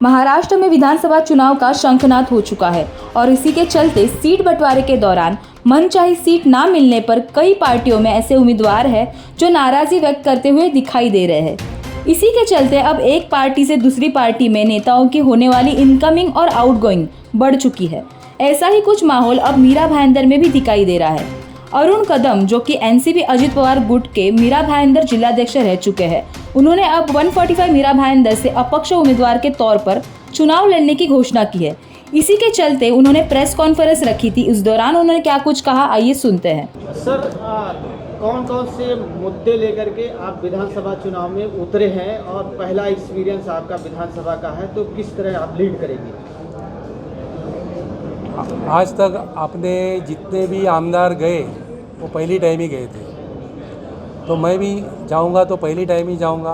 महाराष्ट्र में विधानसभा चुनाव का शंखनाद हो चुका है और इसी के चलते सीट बंटवारे के दौरान मनचाही सीट ना मिलने पर कई पार्टियों में ऐसे उम्मीदवार हैं जो नाराजगी व्यक्त करते हुए दिखाई दे रहे हैं। इसी के चलते अब एक पार्टी से दूसरी पार्टी में नेताओं की होने वाली इनकमिंग और आउटगोइंग बढ़ चुकी है। ऐसा ही कुछ माहौल अब मीरा भाईंदर में भी दिखाई दे रहा है। अरुण कदम जो कि एनसीपी अजित पवार गुट के मीरा भाईंदर जिलाध्यक्ष रह चुके हैं, उन्होंने अब 145 मीरा भाईंदर से अपक्ष उम्मीदवार के तौर पर चुनाव लड़ने की घोषणा की है। इसी के चलते उन्होंने प्रेस कॉन्फ्रेंस रखी थी। इस दौरान उन्होंने क्या कुछ कहा, आइए सुनते हैं। सर, कौन कौन से मुद्दे लेकर के आप विधानसभा चुनाव में उतरे हैं और पहला एक्सपीरियंस आपका विधानसभा का है, तो किस तरह आप लीड करेंगे? आज तक आपने जितने भी आमदार गए वो पहली टाइम ही गए थे, तो मैं भी जाऊंगा तो पहली टाइम ही जाऊंगा।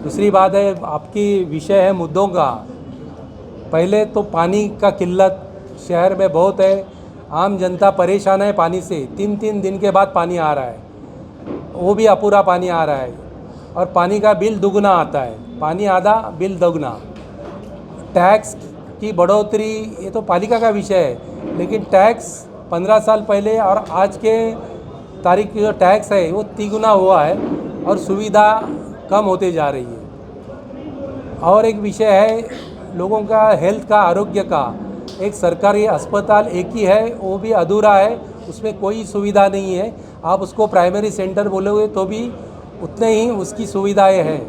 दूसरी बात है, आपकी विषय है मुद्दों का। पहले तो पानी का किल्लत शहर में बहुत है, आम जनता परेशान है पानी से। 3-3 दिन के बाद पानी आ रहा है, वो भी अपूरा पानी आ रहा है और पानी का बिल दुगना आता है। पानी आधा, बिल दोगुना। टैक्स की बढ़ोतरी ये तो पालिका का विषय है, लेकिन टैक्स 15 साल पहले और आज के तारीख की जो टैक्स है वो 3 गुना हुआ है और सुविधा कम होते जा रही है। और एक विषय है लोगों का हेल्थ का, आरोग्य का। एक सरकारी अस्पताल एक ही है, वो भी अधूरा है, उसमें कोई सुविधा नहीं है। आप उसको प्राइमरी सेंटर बोलोगे तो भी उतने ही उसकी सुविधाएं हैं।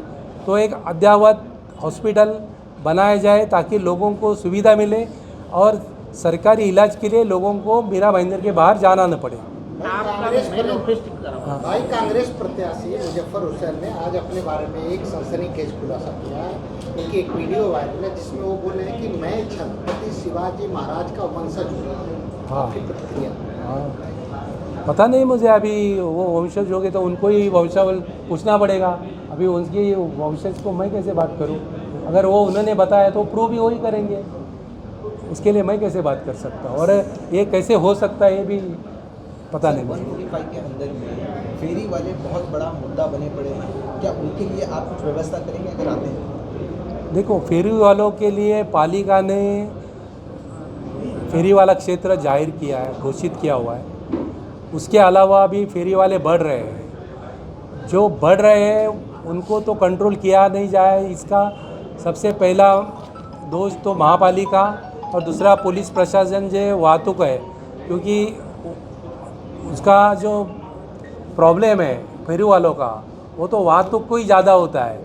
तो एक अद्ययावत हॉस्पिटल बनाया जाए ताकि लोगों को सुविधा मिले और सरकारी इलाज के लिए लोगों को मीरा भाईंदर के बाहर जाना न पड़े। भाई, कांग्रेस प्रत्याशी मुजफ्फर हुसैन ने आज अपने बारे में एक सनसनीखेज खुलासा किया है। उनकी एक वीडियो वायरल है जिसमें वो बोले हैं कि मैं छत्रपति शिवाजी महाराज का वंशज हूँ। हाँ, प्रतिक्रिया? हाँ, पता नहीं मुझे। अभी वो वंशज हो गए तो उनको ही वंशावल पूछना पड़ेगा। अभी उनकी वंशज को मैं कैसे बात करूँ? अगर वो उन्होंने बताया तो प्रूव भी वही करेंगे, उसके लिए मैं कैसे बात कर सकता हूँ? और ये कैसे हो सकता है ये भी पता नहीं मुझे। 145 के अंदर में फेरी वाले बहुत बड़ा मुद्दा बने पड़े हैं, क्या उनके लिए आप कुछ व्यवस्था करेंगे अगर आते हैं? देखो, फेरी वालों के लिए पालिका ने फेरी वाला क्षेत्र जाहिर किया है, घोषित किया हुआ है। उसके अलावा भी फेरी वाले बढ़ रहे हैं। जो बढ़ रहे हैं उनको तो कंट्रोल किया नहीं जाए, इसका सबसे पहला दोष तो महापालिका और दूसरा पुलिस प्रशासन जो वाहतूक है, क्योंकि उसका जो प्रॉब्लम है फेरी वालों का वो तो वाहतूक को ही ज़्यादा होता है।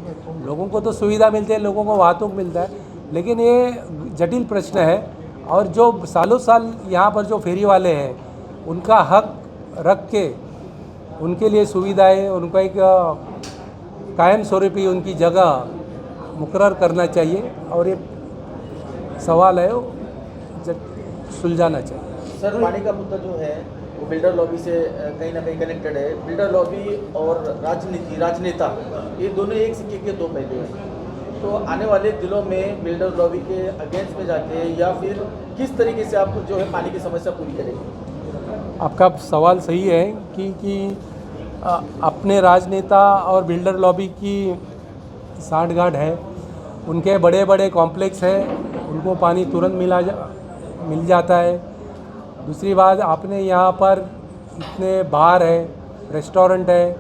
लोगों को तो सुविधा मिलती है, लोगों को वाहतूक मिलता है, लेकिन ये जटिल प्रश्न है। और जो सालों साल यहाँ पर जो फेरी वाले हैं उनका हक रख के उनके लिए सुविधाएं, उनका एक कायम स्वरूपी उनकी जगह मुकर्रर करना चाहिए और ये सवाल है वो सुलझाना चाहिए। सर, पानी का मुद्दा जो है वो बिल्डर लॉबी से कहीं ना कहीं कनेक्टेड है। बिल्डर लॉबी और राजनेता, ये दोनों एक सिक्के के दो पहलू हैं। तो आने वाले दिनों में बिल्डर लॉबी के अगेंस्ट में जाके या फिर किस तरीके से आप जो है पानी की समस्या पूरी करेंगे? आपका सवाल सही है कि अपने राजनेता और बिल्डर लॉबी की सांठगांठ है। उनके बड़े बड़े कॉम्प्लेक्स हैं, उनको पानी तुरंत मिल जाता है। दूसरी बात, आपने यहाँ पर इतने बार है, रेस्टोरेंट है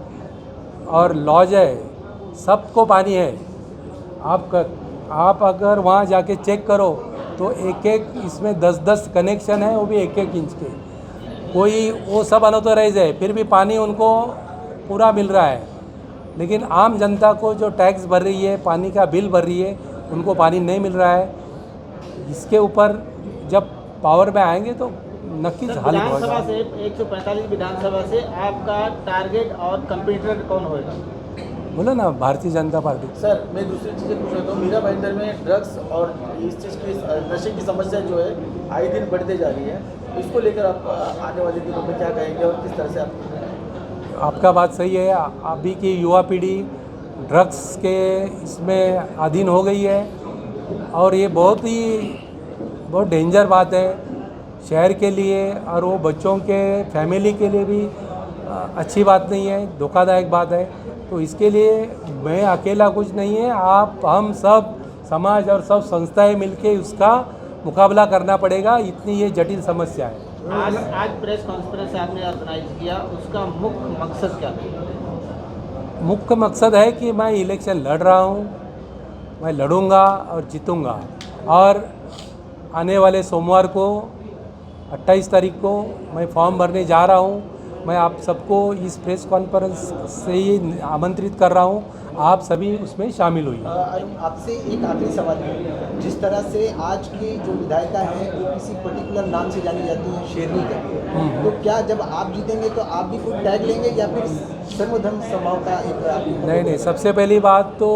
और लॉज है, सबको पानी है। आप अगर वहाँ जाके चेक करो तो एक एक इसमें 10-10 कनेक्शन है, वो भी 1-1 इंच के। कोई वो सब अनऑथराइज है, फिर भी पानी उनको पूरा मिल रहा है। लेकिन आम जनता को जो टैक्स भर रही है, पानी का बिल भर रही है, उनको पानी नहीं मिल रहा है। इसके ऊपर जब पावर में आएंगे तो नक्कीच हल होगा। विधानसभा से 145 विधानसभा से आपका टारगेट और कंपटीटर कौन होगा? बोलो ना, भारतीय जनता पार्टी। सर, मैं दूसरी चीज़ें पूछ रहा हूँ। मीरा भाईंदर में ड्रग्स और इस चीज़ की नशे की समस्या जो है आए दिन बढ़ते जा रही है, इसको लेकर आप आने वाले दिनों में क्या कहेंगे और किस तरह से आप? आपका बात सही है। अभी की युवा पीढ़ी ड्रग्स के इसमें अधीन हो गई है और ये बहुत डेंजर बात है शहर के लिए और वो बच्चों के फैमिली के लिए भी अच्छी बात नहीं है, धोखादायक बात है। तो इसके लिए मैं अकेला कुछ नहीं है, हम सब समाज और सब संस्थाएं मिलके उसका मुकाबला करना पड़ेगा। इतनी ये जटिल समस्या है। आज प्रेस कॉन्फ्रेंस आपने ऑर्गेनाइज किया, उसका मुख्य मकसद क्या था? मुख्य मकसद है कि मैं इलेक्शन लड़ रहा हूँ, मैं लड़ूंगा और जीतूंगा। और आने वाले सोमवार को 28 तारीख को मैं फॉर्म भरने जा रहा हूँ। मैं आप सबको इस प्रेस कॉन्फ्रेंस से ही आमंत्रित कर रहा हूँ, आप सभी उसमें शामिल हुई। अरुण, आपसे एक आखिरी सवाल है। जिस तरह से आज की जो विधायिका हैं वो किसी पर्टिकुलर नाम से जानी जाती हैं, शेरनी का, तो क्या जब आप जीतेंगे तो आप भी कोई टैग लेंगे या फिर सर्वधर्म समाव का एक? नहीं, सबसे पहली बात तो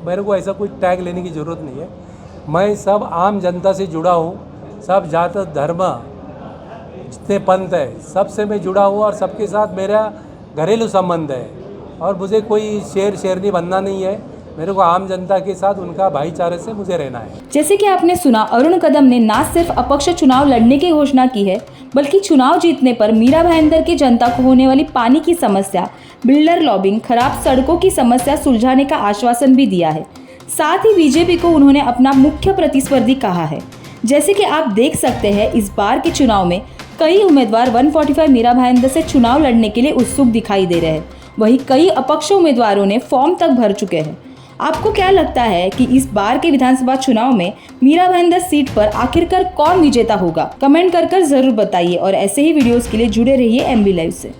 मेरे को ऐसा कोई टैग लेने की ज़रूरत नहीं है। मैं सब आम जनता से जुड़ा हूँ, सब जात धर्म जितने पंथ है सबसे मैं जुड़ा हूँ और सबके साथ मेरा घरेलू संबंध है। और मुझे कोई शेरनी बनना नहीं है, मेरे को आम जनता के साथ उनका भाईचारे से मुझे रहना है। जैसे कि आपने सुना, अरुण कदम ने न सिर्फ अपक्ष चुनाव लड़ने की घोषणा की है, बल्कि चुनाव जीतने पर मीरा भाईंदर की जनता को होने वाली पानी की समस्या, बिल्डर लॉबिंग, खराब सड़कों की समस्या सुलझाने का आश्वासन भी दिया है। साथ ही बीजेपी को उन्होंने अपना मुख्य प्रतिस्पर्धी कहा है। जैसे कि आप देख सकते हैं, इस बार के चुनाव में कई उम्मीदवार 145 मीरा भाईंदर से चुनाव लड़ने के लिए उत्सुक दिखाई दे रहे हैं। वहीं कई अपक्ष उम्मीदवारों ने फॉर्म तक भर चुके हैं। आपको क्या लगता है कि इस बार के विधानसभा चुनाव में मीरा भाईंदर सीट पर आखिरकार कौन विजेता होगा? कमेंट कर जरूर बताइए और ऐसे ही वीडियोस के लिए जुड़े रहिए MB लाइव से।